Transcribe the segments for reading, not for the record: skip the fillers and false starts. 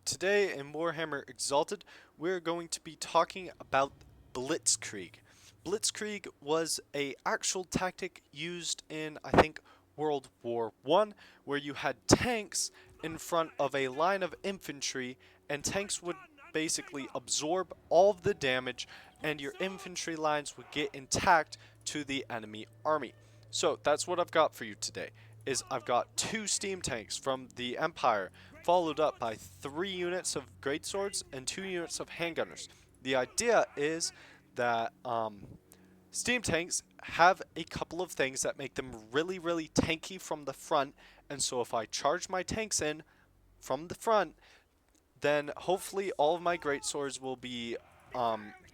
Today in Warhammer Exalted, we're going to be talking about Blitzkrieg. Blitzkrieg was a actual tactic used in, I think, World War I, where you had tanks in front of a line of infantry, and tanks would basically absorb all of the damage, and your infantry lines would get intact to the enemy army. So that's what I've got for you today. I've got 2 steam tanks from the Empire, followed up by 3 units of greatswords and 2 units of handgunners. The idea is that steam tanks have a couple of things that make them really tanky from the front, and so if I charge my tanks in from the front, then hopefully all of my greatswords will be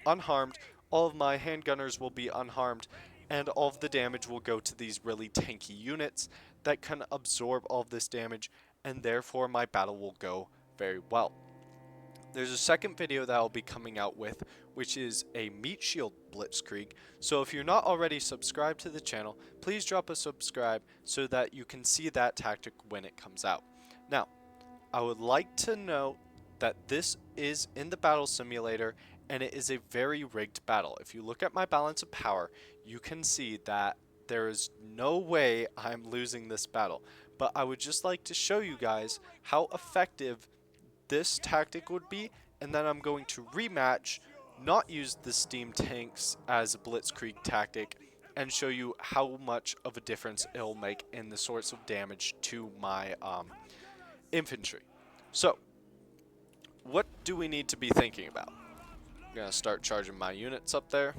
unharmed, all of my handgunners will be unharmed, and all of the damage will go to these really tanky units that can absorb all of this damage, and therefore my battle will go very well. There's a second video that I'll be coming out with, which is a meat shield blitzkrieg. So if you're not already subscribed to the channel, please drop a subscribe so that you can see that tactic when it comes out. Now, I would like to note that this is in the battle simulator, and it is a very rigged battle. If you look at my balance of power, you can see that there is no way I'm losing this battle. But I would just like to show you guys how effective this tactic would be, and then I'm going to rematch, not use the steam tanks as a blitzkrieg tactic, and show you how much of a difference it'll make in the sorts of damage to my infantry. So, what do we need to be thinking about? I'm going to start charging my units up there.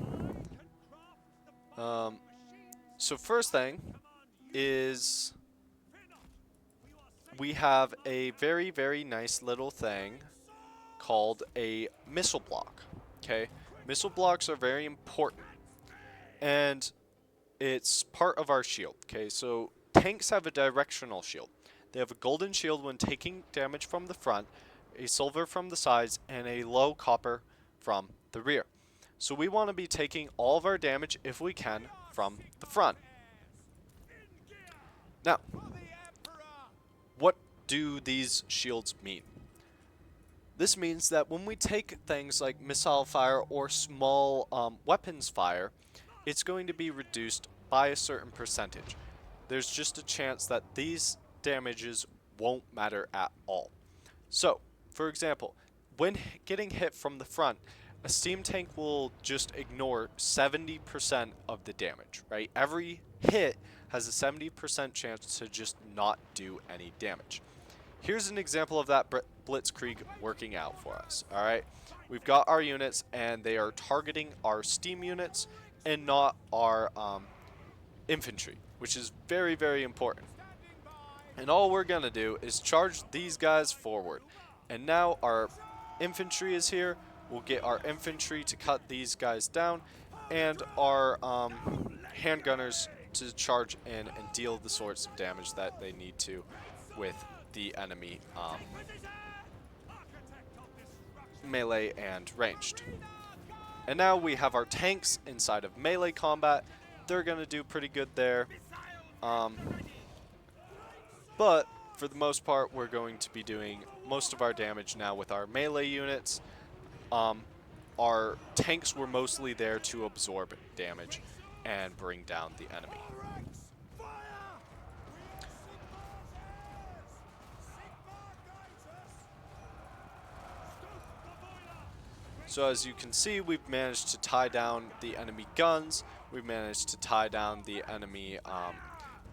So first thing is we have a very nice little thing called a missile block. Okay, missile blocks are very important, and it's part of our shield. Okay, so tanks have a directional shield. They have a golden shield when taking damage from the front, a silver from the sides, and a low copper from the rear. So we want to be taking all of our damage, if we can, from the front. Now, what do these shields mean? This means that when we take things like missile fire or small weapons fire, it's going to be reduced by a certain percentage. There's just a chance that these damages won't matter at all. So, for example, when getting hit from the front, a steam tank will just ignore 70% of the damage, right? Every hit has a 70% chance to just not do any damage. Here's an example of that blitzkrieg working out for us, alright? We've got our units, and they are targeting our steam units and not our infantry, which is very important. And all we're going to do is charge these guys forward. And now our infantry is here. We'll get our infantry to cut these guys down, and our handgunners to charge in and deal the sorts of damage that they need to with the enemy melee and ranged. And now we have our tanks inside of melee combat. They're going to do pretty good there. But for the most part, we're going to be doing most of our damage now with our melee units. Our tanks were mostly there to absorb damage and bring down the enemy. So as you can see, we've managed to tie down the enemy guns, we've managed to tie down the enemy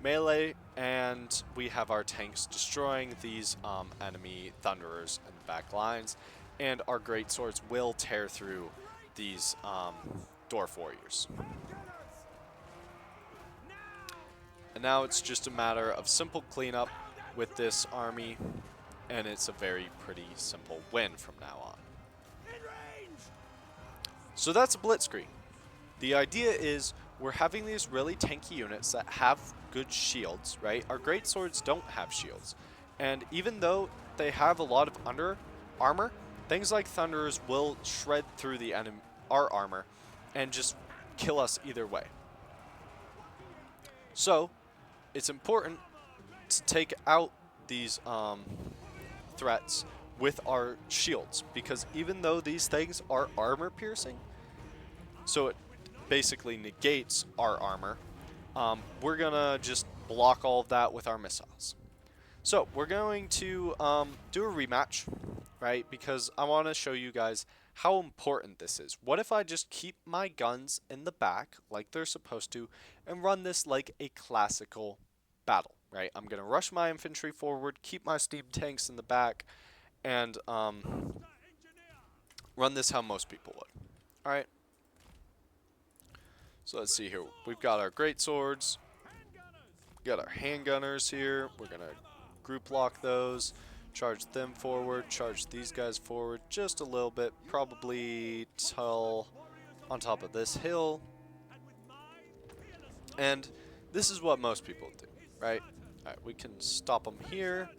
melee, and we have our tanks destroying these enemy thunderers in the back lines, and our greatswords will tear through these dwarf warriors. And now it's just a matter of simple cleanup with this army, and it's a pretty simple win from now on. So that's a blitzkrieg. The idea is we're having these really tanky units that have good shields, right? Our greatswords don't have shields. And even though they have a lot of under armor, things like thunderers will shred through our armor and just kill us either way. So it's important to take out these threats with our shields, because even though these things are armor piercing, so it basically negates our armor, we're gonna just block all of that with our missiles. So we're going to do a rematch, right? Because I want to show you guys how important this is. What if I just keep my guns in the back like they're supposed to and run this like a classical battle, right? I'm going to rush my infantry forward, keep my steam tanks in the back, and run this how most people would. All right. So let's see here. We've got our great swords. We got our handgunners here. We're going to group lock those, charge them forward, charge these guys forward just a little bit, probably till on top of this hill. And this is what most people do, right? Alright, we can stop them here,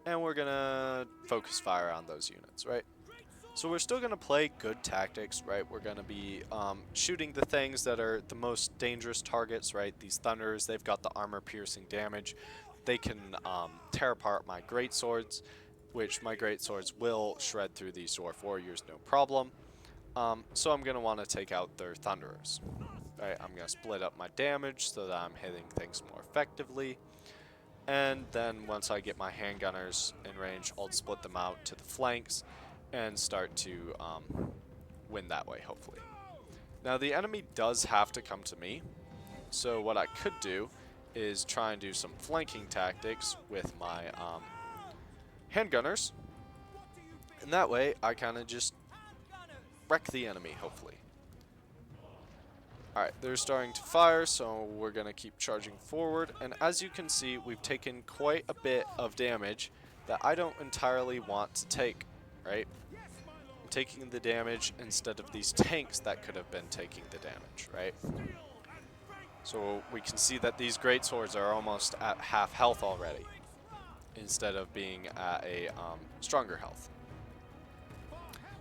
and we're gonna focus fire on those units, right? So we're still gonna play good tactics, right? We're gonna be shooting the things that are the most dangerous targets, right? These thunders, they've got the armor-piercing damage. They can tear apart my greatswords, which my greatswords will shred through these dwarf warriors, no problem. So I'm going to want to take out their thunderers. Right, I'm going to split up my damage so that I'm hitting things more effectively. And then once I get my handgunners in range, I'll split them out to the flanks and start to win that way, hopefully. Now the enemy does have to come to me, so what I could do is try and do some flanking tactics with my handgunners, and that way I kind of just wreck the enemy, hopefully. Alright, they're starting to fire, so we're going to keep charging forward, and as you can see, we've taken quite a bit of damage that I don't entirely want to take, right? I'm taking the damage instead of these tanks that could have been taking the damage, right? So we can see that these great swords are almost at half health already, instead of being at a stronger health,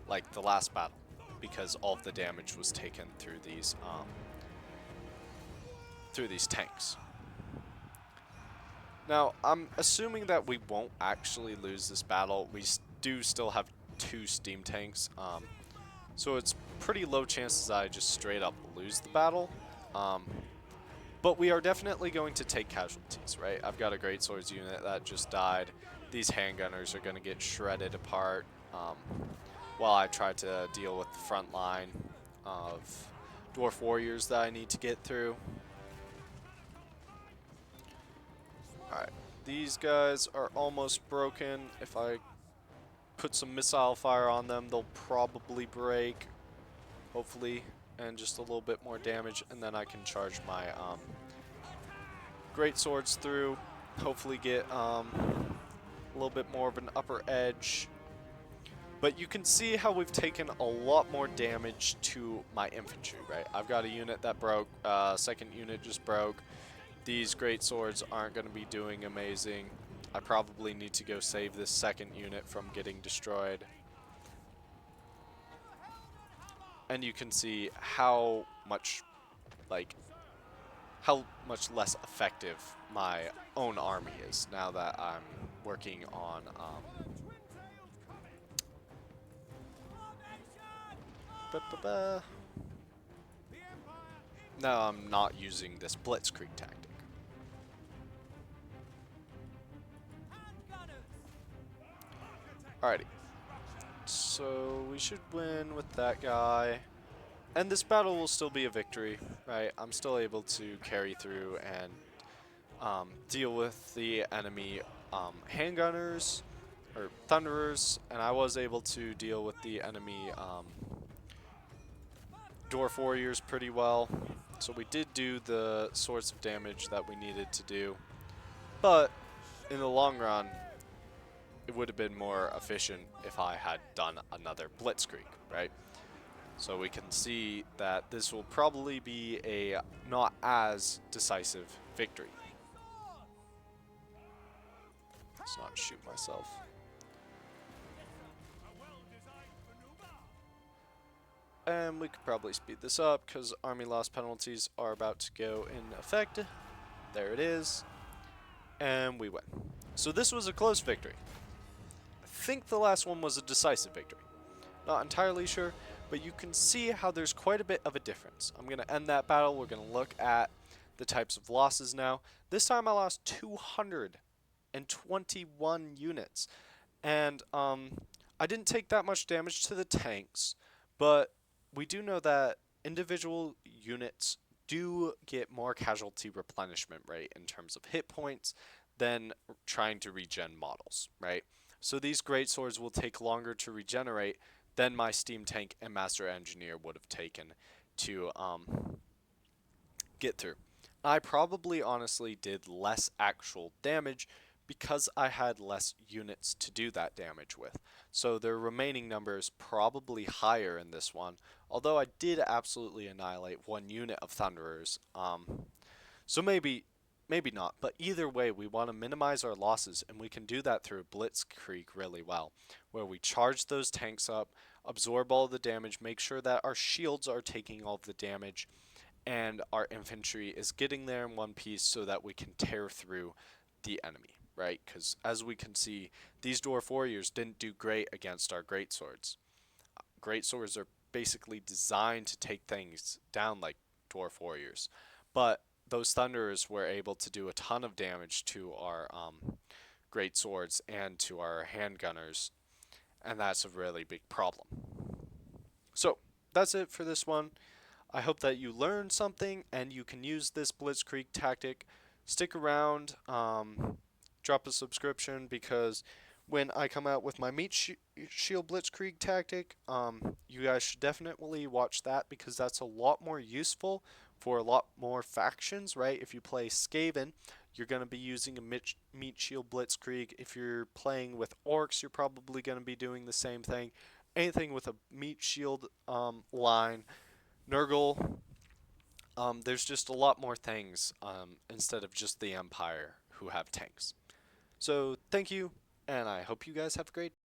like the last battle, because all of the damage was taken through these tanks. Now, I'm assuming that we won't actually lose this battle. We do still have 2 steam tanks, so it's pretty low chances I just straight up lose the battle. But we are definitely going to take casualties, right? I've got a great swords unit that just died. These handgunners are going to get shredded apart while I try to deal with the front line of dwarf warriors that I need to get through. Alright, these guys are almost broken. If I put some missile fire on them, they'll probably break, hopefully, and just a little bit more damage, and then I can charge my great swords through, hopefully get a little bit more of an upper edge. But you can see how we've taken a lot more damage to my infantry, right? I've got a unit that broke, second unit just broke. These great swords aren't going to be doing amazing. I probably need to go save this second unit from getting destroyed. And you can see how much less effective my own army is now that I'm working on now I'm not using this Blitzkrieg tactic. Alrighty, so we should win with that guy. And this battle will still be a victory, right? I'm still able to carry through and deal with the enemy handgunners, or thunderers, and I was able to deal with the enemy dwarf warriors pretty well. So we did do the sorts of damage that we needed to do, but in the long run, it would have been more efficient if I had done another Blitzkrieg, right? So we can see that this will probably be a not as decisive victory. Let's not shoot myself. And we could probably speed this up because army loss penalties are about to go in effect. There it is. And we win. So this was a close victory. think the last one was a decisive victory. Not entirely sure, but you can see how there's quite a bit of a difference. I'm going to end that battle. We're going to look at the types of losses now. This time I lost 221 units. And I didn't take that much damage to the tanks, but we do know that individual units do get more casualty replenishment rate in terms of hit points than trying to regen models, right? So these great swords will take longer to regenerate than my steam tank and master engineer would have taken to get through. I probably honestly did less actual damage because I had less units to do that damage with. So the remaining number is probably higher in this one, although I did absolutely annihilate one unit of Thunderers. So maybe not, but either way we want to minimize our losses, and we can do that through Blitzkrieg really well, where we charge those tanks up, absorb all the damage, make sure that our shields are taking all the damage, and our infantry is getting there in one piece so that we can tear through the enemy, right? Because as we can see, these dwarf warriors didn't do great against our greatswords. Greatswords are basically designed to take things down like dwarf warriors, but those thunderers were able to do a ton of damage to our great swords and to our handgunners, and that's a really big problem. So that's it for this one. I hope that you learned something and you can use this Blitzkrieg tactic. Stick around, drop a subscription, because when I come out with my Shield Blitzkrieg tactic, you guys should definitely watch that, because that's a lot more useful for a lot more factions, right? If you play Skaven, you're going to be using a Meat Shield Blitzkrieg. If you're playing with Orcs, you're probably going to be doing the same thing. Anything with a Meat Shield line, Nurgle, there's just a lot more things instead of just the Empire who have tanks. So thank you, and I hope you guys have a great